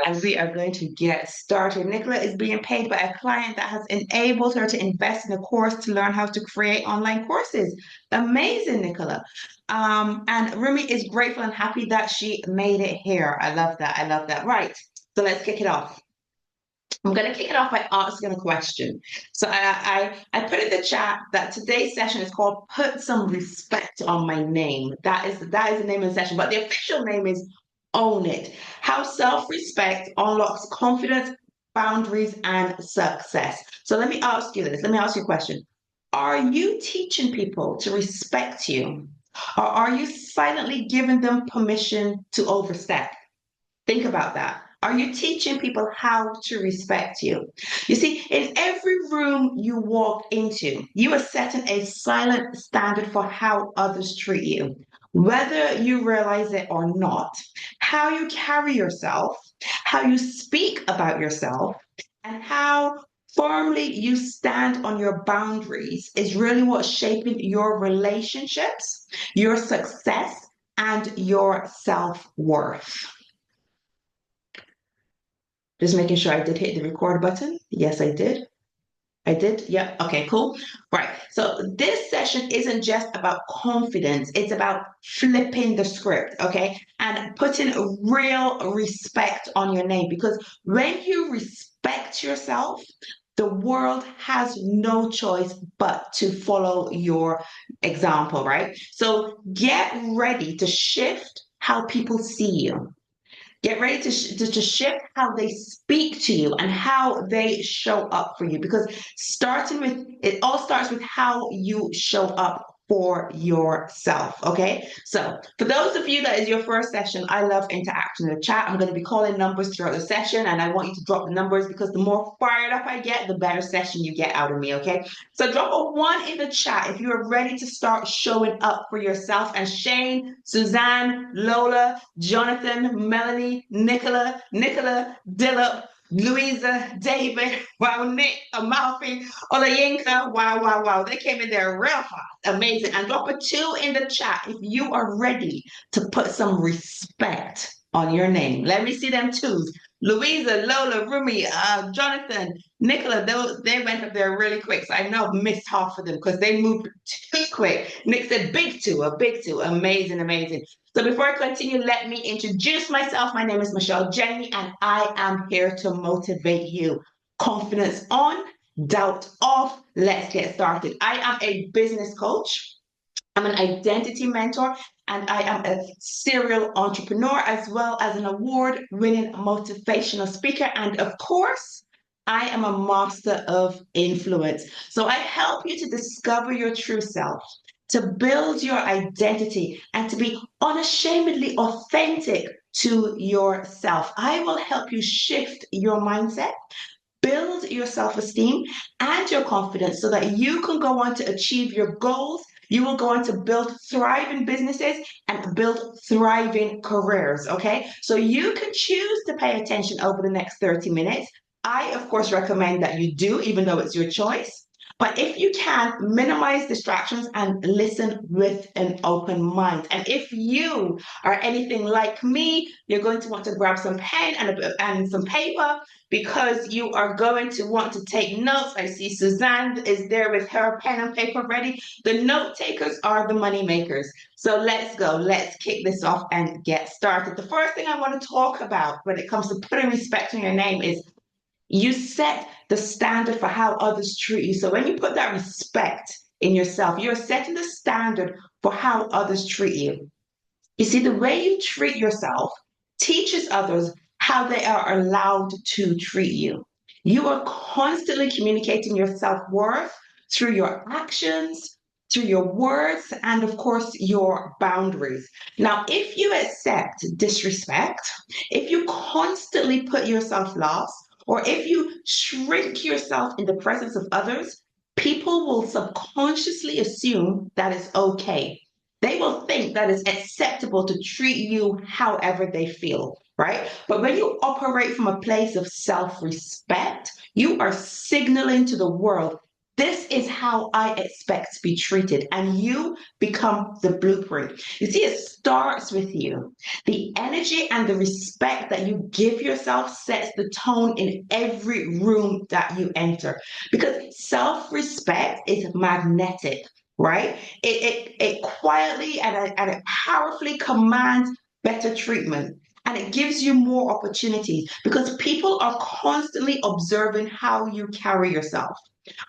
And we are going to get started. Nicola is being paid by a client that has enabled her to invest in a course to learn how to create online courses. Amazing, Nicola. And Rumi is grateful and happy that she made it here. I love that. I love that. Right. So let's kick it off. I'm going to kick it off by asking a question. So I put in the chat that today's session is called "Put Some Respect on My Name." That is the name of the session, but the official name is "Own It." How self-respect unlocks confidence, boundaries, and success. So let me ask you this. Let me ask you a question. Are you teaching people to respect you, or are you silently giving them permission to overstep? Think about that. Are you teaching people how to respect you? You see, in every room you walk into, you are setting a silent standard for how others treat you. Whether you realize it or not, how you carry yourself, how you speak about yourself, and how firmly you stand on your boundaries is really what's shaping your relationships, your success, and your self worth. Just making sure I did hit the record button. Yes, I did. I did. Yeah. Okay, cool. Right. So this session isn't just about confidence, it's about flipping the script, okay? And putting real respect on your name because when you respect yourself, the world has no choice but to follow your example, right? So get ready to shift how people see you. Get ready to shift how they speak to you and how they show up for you. Because starting with it all starts with how you show up for yourself. Okay. So for those of you that is your first session, I love interaction in the chat. I'm going to be calling numbers throughout the session and I want you to drop the numbers because the more fired up I get, the better session you get out of me. Okay. So drop a one in the chat if you are ready to start showing up for yourself. And Shane, Suzanne, Lola, Jonathan, Melanie, Nicola, Dillip, Louisa, David, wow, Nick, Amalfi, Olayinka, wow, wow, wow. They came in there real fast. Amazing. And drop a two in the chat if you are ready to put some respect on your name. Let me see them twos. Louisa, Lola, Rumi, Jonathan, Nicola, they went up there really quick. So I know I've missed half of them because they moved too quick. Nick said big two, a big two. Amazing, amazing. So before I continue, let me introduce myself. My name is Michelle Jenny, and I am here to motivate you. Confidence on, doubt off. Let's get started. I am a business coach. I'm an identity mentor and I am a serial entrepreneur as well as an award winning motivational speaker. And of course, I am a master of influence. So I help you to discover your true self, to build your identity, and to be unashamedly authentic to yourself. I will help you shift your mindset, build your self esteem and your confidence so that you can go on to achieve your goals. You will go on to build thriving businesses and build thriving careers. Okay. So you can choose to pay attention over the next 30 minutes. I, of course, recommend that you do, even though it's your choice. But if you can, minimize distractions and listen with an open mind. And if you are anything like me, you're going to want to grab some pen and some paper because you are going to want to take notes. I see Suzanne is there with her pen and paper ready. The note takers are the money makers. So let's go. Let's kick this off and get started. The first thing I want to talk about when it comes to putting respect on your name is you set the standard for how others treat you. So when you put that respect in yourself, you're setting the standard for how others treat you. You see, the way you treat yourself teaches others how they are allowed to treat you. You are constantly communicating your self worth through your actions, through your words, and of course, your boundaries. Now, if you accept disrespect, if you constantly put yourself last, or if you shrink yourself in the presence of others, people will subconsciously assume that it's okay. They will think that it's acceptable to treat you however they feel, right? But when you operate from a place of self respect, you are signaling to the world This is how I expect to be treated. And you become the blueprint. You see, it starts with you. The energy and the respect that you give yourself sets the tone in every room that you enter. Because self-respect is magnetic, right? It quietly and it powerfully commands better treatment. And it gives you more opportunities because people are constantly observing how you carry yourself,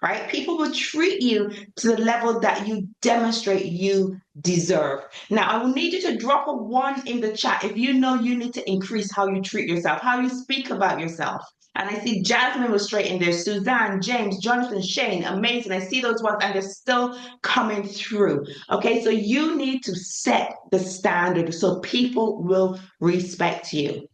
right? People will treat you to the level that you demonstrate you deserve. Now, I will need you to drop a one in the chat if you know you need to increase how you treat yourself, how you speak about yourself. And I see Jasmine was straight in there, Suzanne, James, Jonathan, Shane, amazing. I see those ones and they're still coming through. Okay, so you need to set the standard so people will respect you.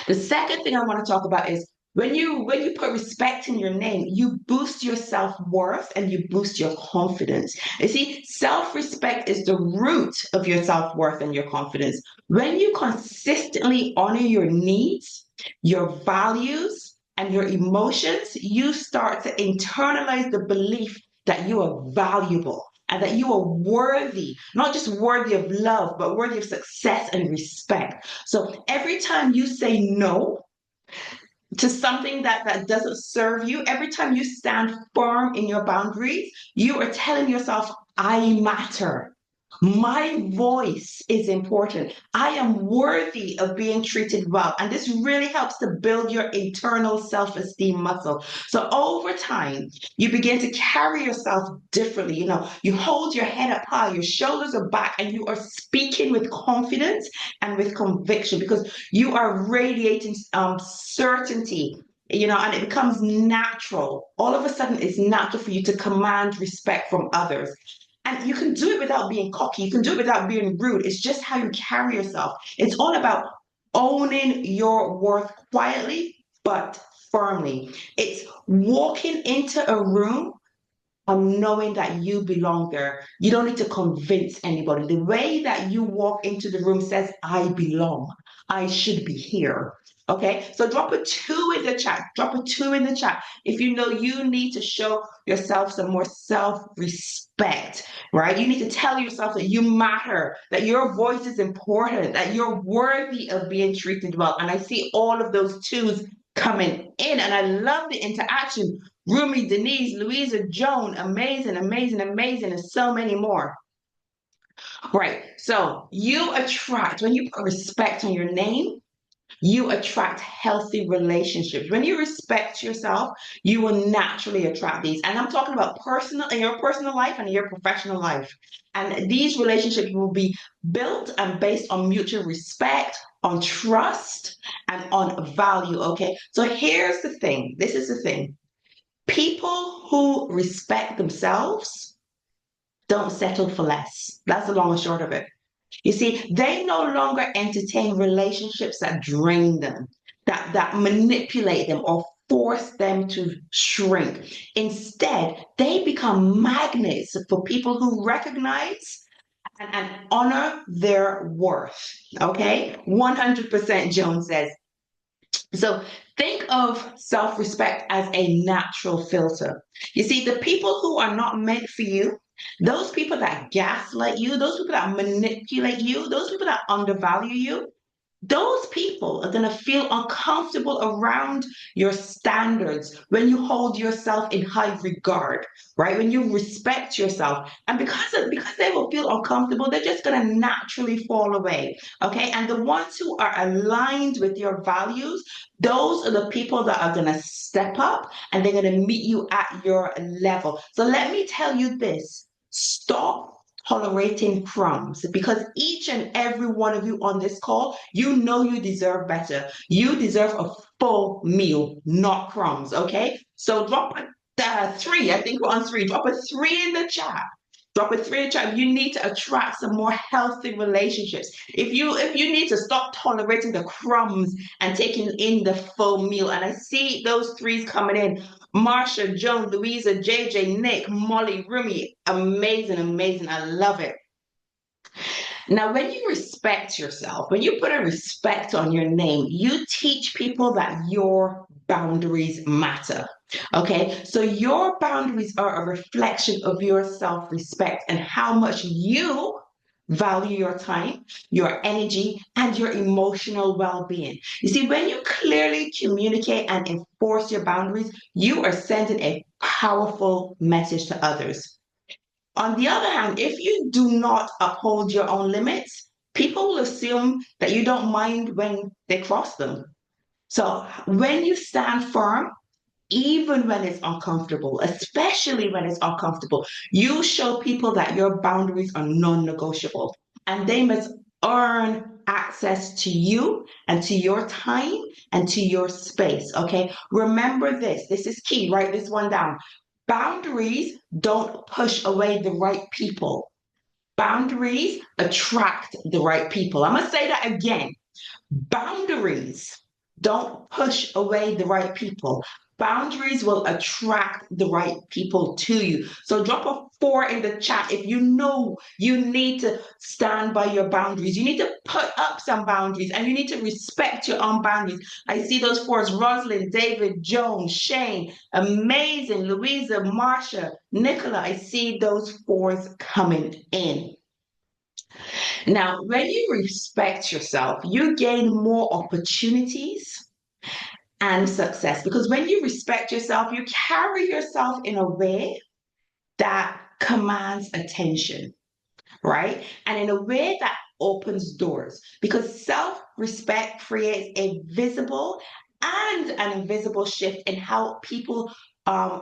The second thing I want to talk about is when you put respect in your name, you boost your self-worth and you boost your confidence. You see, self-respect is the root of your self-worth and your confidence. When you consistently honor your needs, your values, and your emotions, you start to internalize the belief that you are valuable and that you are worthy, not just worthy of love, but worthy of success and respect. So every time you say no to something that doesn't serve you, every time you stand firm in your boundaries, you are telling yourself, I matter. My voice is important. I am worthy of being treated well. And this really helps to build your internal self esteem muscle. So over time, you begin to carry yourself differently. You hold your head up high, your shoulders are back, and you are speaking with confidence and with conviction because you are radiating certainty. And it becomes natural. All of a sudden, it's natural for you to command respect from others. And you can do it without being cocky. You can do it without being rude. It's just how you carry yourself. It's all about owning your worth quietly, but firmly. It's walking into a room knowing that you belong there. You don't need to convince anybody. The way that you walk into the room says, I belong. I should be here. Okay, so drop a two in the chat. Drop a two in the chat if you know you need to show yourself some more self respect, right? You need to tell yourself that you matter, that your voice is important, that you're worthy of being treated well. And I see all of those twos coming in, and I love the interaction. Rumi, Denise, Louisa, Joan, amazing, amazing, amazing, and so many more. Right. So you attract, when you put respect on your name, you attract healthy relationships. When you respect yourself, you will naturally attract these. And I'm talking about personal in your personal life and in your professional life. And these relationships will be built and based on mutual respect, on trust, and on value. Okay. So here's the thing. This is the thing. People who respect themselves don't settle for less. That's the long and short of it. You see, they no longer entertain relationships that drain them, that manipulate them or force them to shrink. Instead, they become magnets for people who recognize and honor their worth. Okay? 100%, Joan says. So think of self respect as a natural filter. You see, the people who are not meant for you, those people that gaslight you, those people that manipulate you, those people that undervalue you, those people are going to feel uncomfortable around your standards when you hold yourself in high regard, right? When you respect yourself. And because they will feel uncomfortable, they're just going to naturally fall away, okay? And the ones who are aligned with your values, those are the people that are going to step up and they're going to meet you at your level. So let me tell you this. Stop tolerating crumbs because each and every one of you on this call, you know you deserve better. You deserve a full meal, not crumbs, okay? So drop a three. I think we're on three. Drop a three in the chat. Drop a three in the chat. You need to attract some more healthy relationships. If you need to stop tolerating the crumbs and taking in the full meal, and I see those threes coming in. Marsha, Joan, Louisa, JJ, Nick, Molly, Rumi. Amazing, amazing. I love it. Now, when you respect yourself, when you put a respect on your name, you teach people that your boundaries matter. Okay, so your boundaries are a reflection of your self respect and how much you value your time, your energy, and your emotional well being. You see, when you clearly communicate and enforce your boundaries, you are sending a powerful message to others. On the other hand, if you do not uphold your own limits, people will assume that you don't mind when they cross them. So when you stand firm, even when it's uncomfortable, especially when it's uncomfortable, you show people that your boundaries are non negotiable and they must earn access to you and to your time and to your space. Okay. Remember this. This is key. Write this one down. Boundaries don't push away the right people. Boundaries attract the right people. I'm going to say that again. Boundaries don't push away the right people. Boundaries will attract the right people to you. So drop a 4 in the chat if you know you need to stand by your boundaries. You need to put up some boundaries and you need to respect your own boundaries. I see those 4s: Rosalind, David, Joan, Shane, amazing, Louisa, Marsha, Nicola. I see those 4s coming in. Now, when you respect yourself, you gain more opportunities and success because when you respect yourself, you carry yourself in a way that commands attention, right? And in a way that opens doors because self respect creates a visible and an invisible shift in how people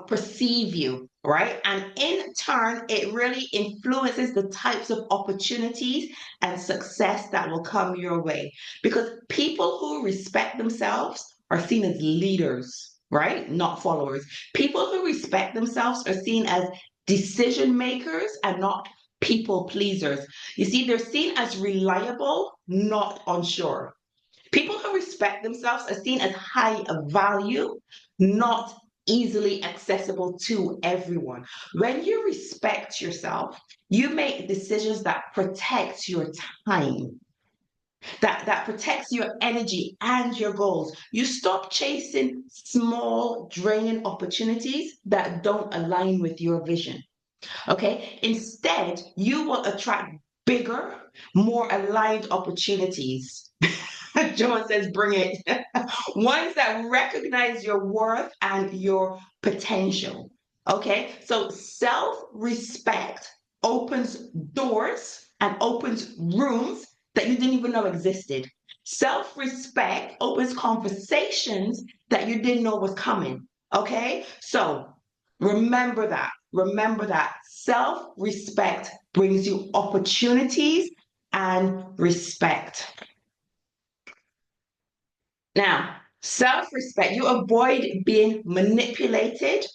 perceive you, right? And in turn, it really influences the types of opportunities and success that will come your way because people who respect themselves are seen as leaders, right? Not followers. People who respect themselves are seen as decision makers and not people pleasers. You see, they're seen as reliable, not unsure. People who respect themselves are seen as high value, not easily accessible to everyone. When you respect yourself, you make decisions that protect your time, that protects your energy and your goals. You stop chasing small, draining opportunities that don't align with your vision. Okay. Instead, you will attract bigger, more aligned opportunities. John says, bring it. Ones that recognize your worth and your potential. Okay. So self respect opens doors and opens rooms that you didn't even know existed. Self respect opens conversations that you didn't know was coming. Okay. So remember that. Remember that self respect brings you opportunities and respect. Now, self respect, you avoid being manipulated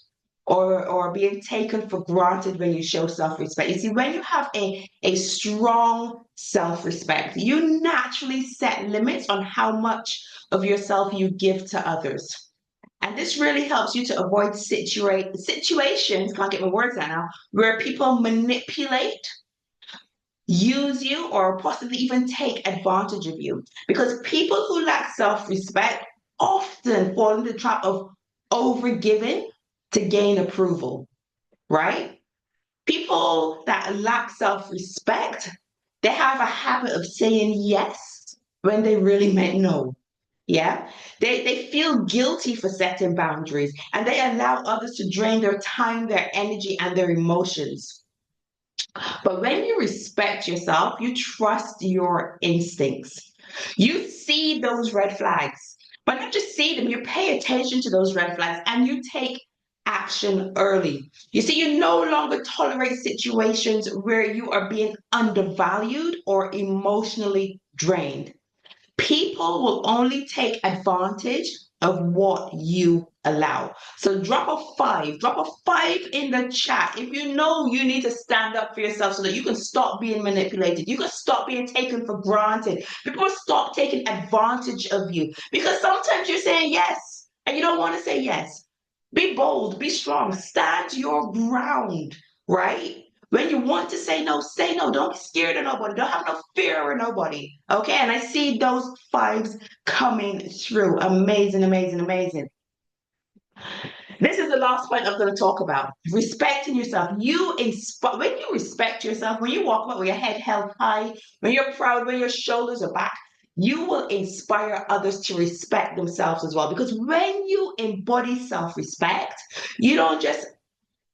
or being taken for granted when you show self respect. You see, when you have a strong self respect, you naturally set limits on how much of yourself you give to others. And this really helps you to avoid situations, can't get my words out now, where people manipulate, use you, or possibly even take advantage of you. Because people who lack self respect often fall into the trap of overgiving to gain approval, right? People that lack self respect, they have a habit of saying yes when they really meant no. Yeah, they feel guilty for setting boundaries and they allow others to drain their time, their energy, and their emotions. But when you respect yourself, you trust your instincts. You see those red flags, but not just see them, you pay attention to those red flags and you take action early. You see, you no longer tolerate situations where you are being undervalued or emotionally drained. People will only take advantage of what you allow. So drop a 5 in the chat if you know you need to stand up for yourself so that you can stop being manipulated. You can stop being taken for granted. People stop taking advantage of you because sometimes you're saying yes and you don't want to say yes. Be bold, be strong, stand your ground, right? When you want to say no, say no. Don't be scared of nobody. Don't have no fear of nobody. Okay. And I see those 5s coming through. Amazing, amazing, amazing. This is the last point I'm going to talk about. Respecting yourself. You inspire when you respect yourself, when you walk about with your head held high, when you're proud, when your shoulders are back, you will inspire others to respect themselves as well. Because when you embody self-respect, you don't just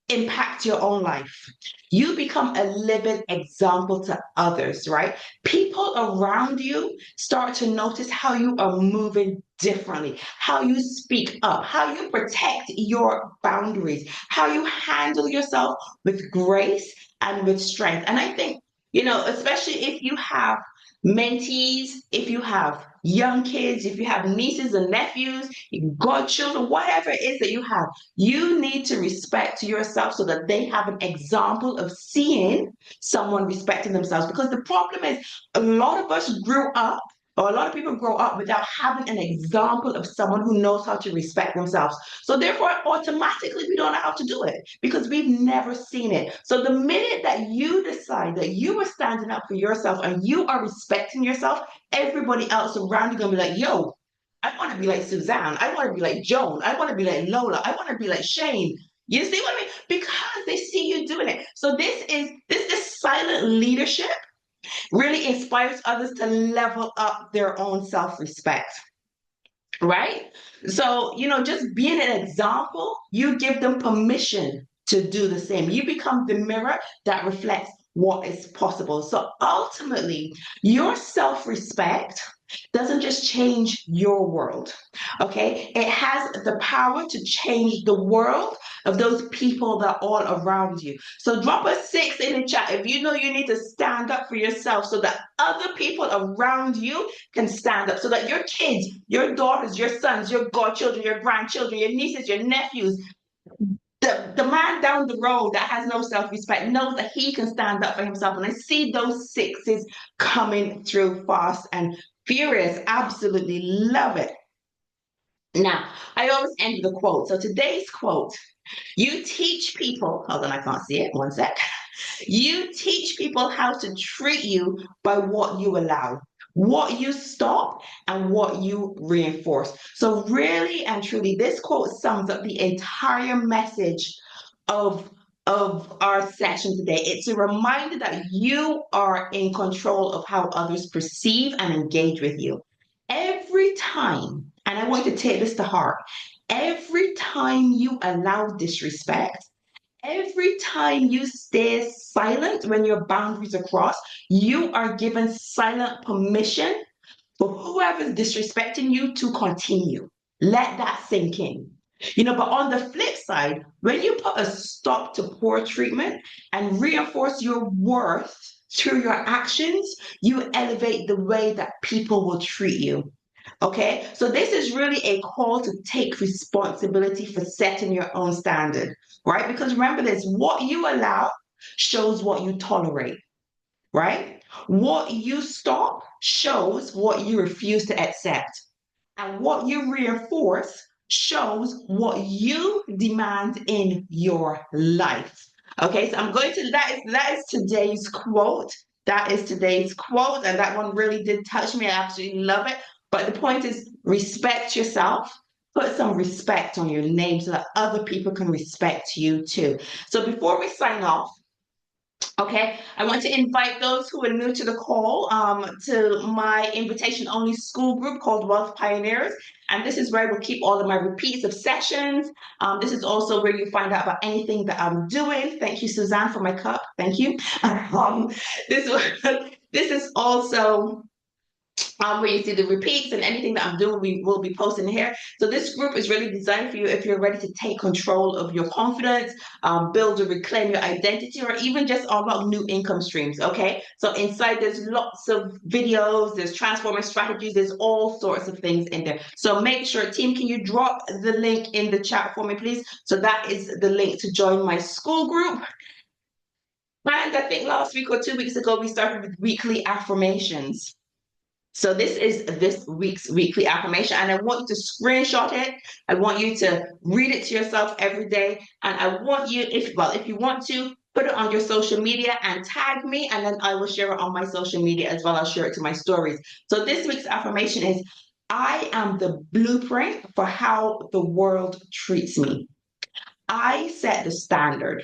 impact your own life. You become a living example to others, right? People around you start to notice how you are moving differently, how you speak up, how you protect your boundaries, how you handle yourself with grace and with strength. And I think, especially if you have mentees, if you have young kids, if you have nieces and nephews, godchildren, whatever it is that you need to respect yourself so that they have an example of seeing someone respecting themselves. Because the problem is, a lot of us grew up, or a lot of people grow up without having an example of someone who knows how to respect themselves. So, therefore, automatically, we don't know how to do it because we've never seen it. So, the minute that you decide that you are standing up for yourself and you are respecting yourself, everybody else around you going to be like, yo, I want to be like Suzanne. I want to be like Joan. I want to be like Lola. I want to be like Shane. You see what I mean? Because they see you doing it. So this silent leadership really inspires others to level up their own self-respect, right? So, just being an example, you give them permission to do the same. You become the mirror that reflects what is possible. So ultimately, your self respect doesn't just change your world, okay? It has the power to change the world of those people that are all around you. So drop a 6 in the chat if you know you need to stand up for yourself so that other people around you can stand up, so that your kids, your daughters, your sons, your godchildren, your grandchildren, your nieces, your nephews, the man down the road that has no self-respect knows that he can stand up for himself. And I see those 6s coming through fast and furious. Absolutely love it. Now, I always end with a quote. So today's quote, you teach people, hold on, I can't see it, one sec. You teach people how to treat you by what you allow, what you stop, and what you reinforce. So, really and truly, this quote sums up the entire message of our session today. It's a reminder that you are in control of how others perceive and engage with you. Every time, and I want you to take this to heart, every time you allow disrespect, every time you stay silent when your boundaries are crossed, you are given silent permission for whoever's disrespecting you to continue. Let that sink in. But on the flip side, when you put a stop to poor treatment and reinforce your worth through your actions, you elevate the way that people will treat you. Okay, so this is really a call to take responsibility for setting your own standard, right? Because remember this, what you allow shows what you tolerate, right? What you stop shows what you refuse to accept. And what you reinforce shows what you demand in your life. Okay, so I'm going to that is today's quote. That is today's quote, and that one really did touch me. I absolutely love it. But the point is, respect yourself. Put some respect on your name so that other people can respect you too. So before we sign off, okay, I want to invite those who are new to the call to my invitation only school group called Wealth Pioneers. And this is where I will keep all of my repeats of sessions. This is also where you find out about anything that I'm doing. Thank you, Suzanne, for my cup. Thank you. This, this is also where you see the repeats and anything that I'm doing, we will be posting here. So this group is really designed for you if you're ready to take control of your confidence, build or reclaim your identity, or even just unlock new income streams. Okay, so inside there's lots of videos, there's transforming strategies, there's all sorts of things in there. So make sure, team, can you drop the link in the chat for me, please? So that is the link to join my school group. And I think last week or 2 weeks ago, we started with weekly affirmations. So this is this week's weekly affirmation, and I want you to screenshot it. I want you to read it to yourself every day, and I want you, if you want to, put it on your social media and tag me, and then I will share it on my social media as well. I'll share it to my stories. So this week's affirmation is, I am the blueprint for how the world treats me. I set the standard.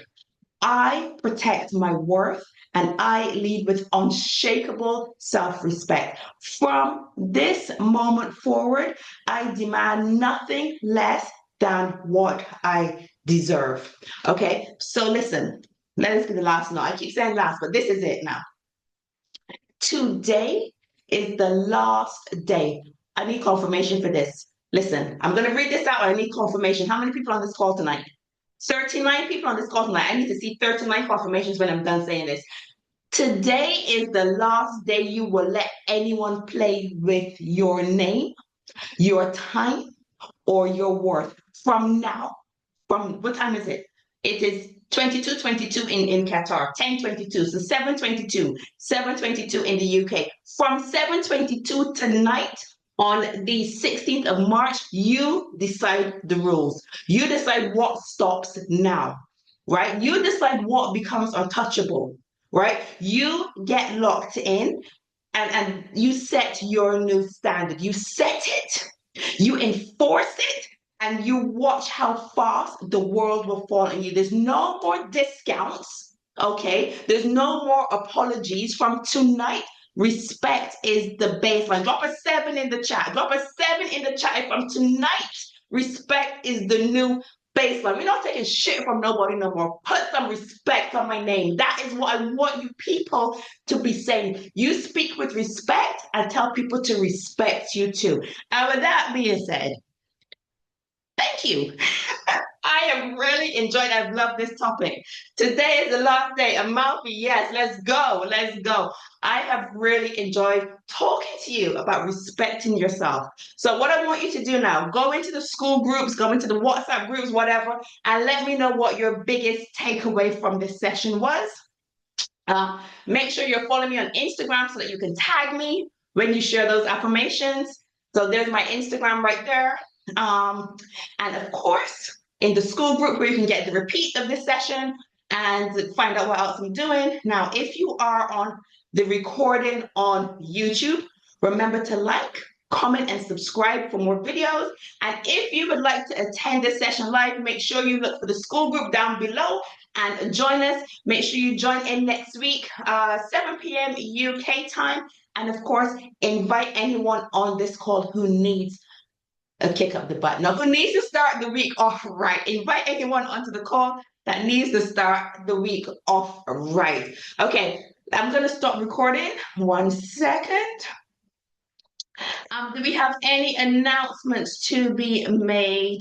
I protect my worth and I lead with unshakable self respect. From this moment forward, I demand nothing less than what I deserve. Okay, so listen, let us get the last note. I keep saying last, but this is it now. Today is the last day. I need confirmation for this. Listen, I'm going to read this out. I need confirmation. How many people on this call tonight? 39 people on this call tonight. I need to see 39 confirmations when I'm done saying this. Today is the last day you will let anyone play with your name, your time, or your worth. From now, from what time is it? It is 22:22 in Qatar, 10:22, so 7:22, 7:22 in the UK. From 7:22 tonight on the 16th of March, you decide the rules. You decide what stops now, right? You decide what becomes untouchable, right? You get locked in and you set your new standard. You set it, you enforce it, and you watch how fast the world will fall on you. There's no more discounts, okay? There's no more apologies. From tonight, respect is the baseline. Drop a 7 in the chat. Drop a 7 in the chat. From tonight, respect is the new baseline. We're not taking shit from nobody no more. Put some respect on my name. That is what I want you people to be saying. You speak with respect and tell people to respect you too. And with that being said, thank you. I have really enjoyed. I've loved this topic. Today is the last day. Amalfi, yes, let's go. Let's go. I have really enjoyed talking to you about respecting yourself. So, what I want you to do now, go into the school groups, go into the WhatsApp groups, whatever, and let me know what your biggest takeaway from this session was. Make sure you're following me on Instagram so that you can tag me when you share those affirmations. So there's my Instagram right there. And of course, in the school group where you can get the repeat of this session and find out what else I'm doing. Now, if you are on the recording on YouTube, remember to like, comment, and subscribe for more videos. And if you would like to attend this session live, make sure you look for the school group down below and join us. Make sure you join in next week, 7 p.m. UK time. And of course, invite anyone on this call who needs a kick up the butt. Now, who needs to start the week off right? Invite anyone onto the call that needs to start the week off right. Okay, I'm going to stop recording. 1 second. Do we have any announcements to be made?